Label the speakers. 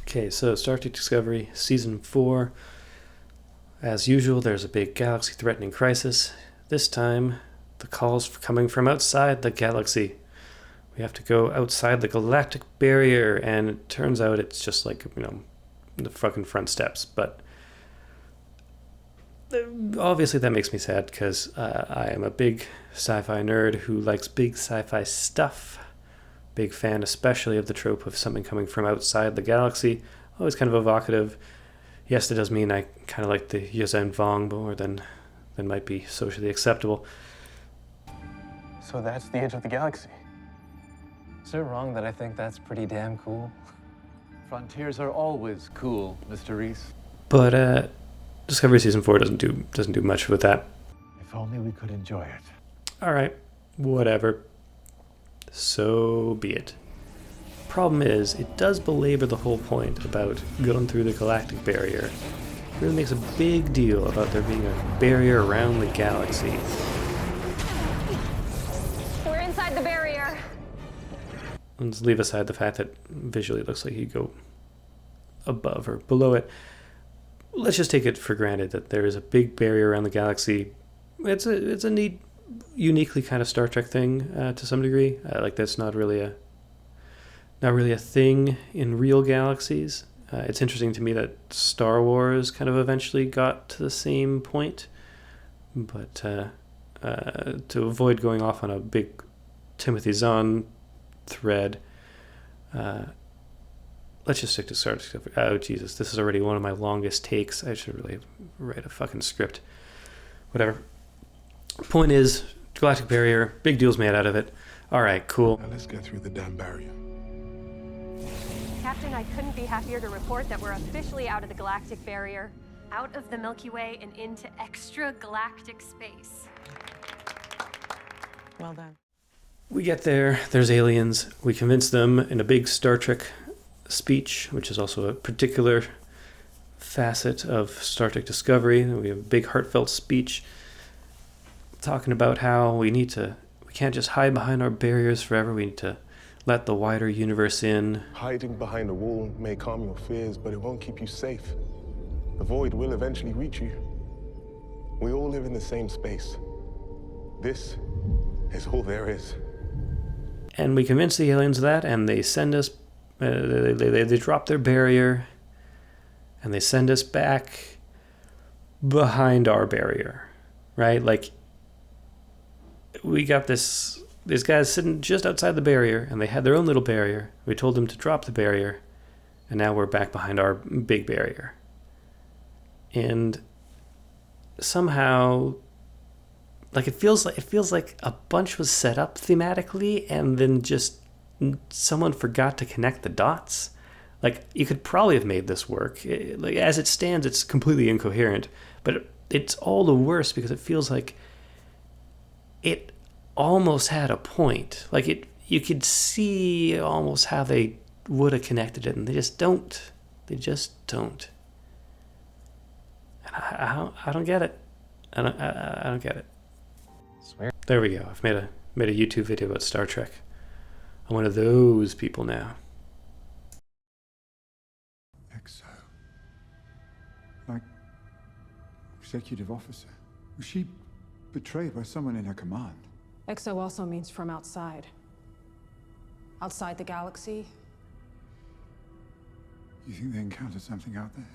Speaker 1: Okay, so Star Trek Discovery, Season 4. As usual, there's a big galaxy-threatening crisis. This time, the call's coming from outside the galaxy. We have to go outside the Galactic Barrier, and it turns out it's just like, the fucking front steps. But obviously that makes me sad, because I am a big sci-fi nerd who likes big sci-fi stuff. Big fan especially of the trope of something coming from outside the galaxy. Always kind of evocative. Yes, it does mean I kind of like the Yuuzhan Vong more than might be socially acceptable.
Speaker 2: So that's the edge of the galaxy.
Speaker 3: Is it wrong that I think that's pretty damn cool?
Speaker 4: Frontiers are always cool, Mr. Reese.
Speaker 1: But Discovery Season 4 doesn't do much with that.
Speaker 4: If only we could enjoy it.
Speaker 1: Alright, whatever. So be it. Problem is, it does belabor the whole point about going through the Galactic Barrier. It really makes a big deal about there being a barrier around the galaxy.
Speaker 5: We're inside the barrier.
Speaker 1: Let's leave aside the fact that visually it looks like you go above or below it. Let's just take it for granted that there is a big barrier around the galaxy. It's a neat, uniquely kind of Star Trek thing to some degree. Like that's not really a thing in real galaxies. It's interesting to me that Star Wars kind of eventually got to the same point, but to avoid going off on a big Timothy Zahn thread, let's just stick to Star Trek. Oh Jesus, this is already one of my longest takes. I should really write a fucking script. Whatever. Point is, Galactic Barrier, big deal's made out of it. Alright, cool.
Speaker 6: Now let's get through the damn barrier.
Speaker 5: Captain, I couldn't be happier to report that we're officially out of the Galactic Barrier, out of the Milky Way and into extragalactic space.
Speaker 3: Well done.
Speaker 1: We get there, there's aliens. We convince them in a big Star Trek speech, which is also a particular facet of Star Trek Discovery. We have a big heartfelt speech talking about how we can't just hide behind our barriers forever. We need to let the wider universe in.
Speaker 6: Hiding behind a wall may calm your fears, but it won't keep you safe. The void will eventually reach you. We all live in the same space. This is all there is.
Speaker 1: And we convince the aliens of that, and they send us, they drop their barrier, and they send us back behind our barrier, right? Like, we got these guys sitting just outside the barrier, and they had their own little barrier. We told them to drop the barrier, and now we're back behind our big barrier. And somehow, like it feels like a bunch was set up thematically, and then just someone forgot to connect the dots. Like, you could probably have made this work. Like, as it stands, it's completely incoherent, but it's all the worse because it feels like it almost had a point. Like, you could see almost how they would have connected it, and they just don't. They just don't. And I don't get it. I don't get it.
Speaker 3: Swear.
Speaker 1: There we go. I've made a YouTube video about Star Trek. I'm one of those people now.
Speaker 7: XO. Like, executive officer. Was she betrayed by someone in her command?
Speaker 8: XO also means from outside. Outside the galaxy.
Speaker 7: You think they encountered something out there?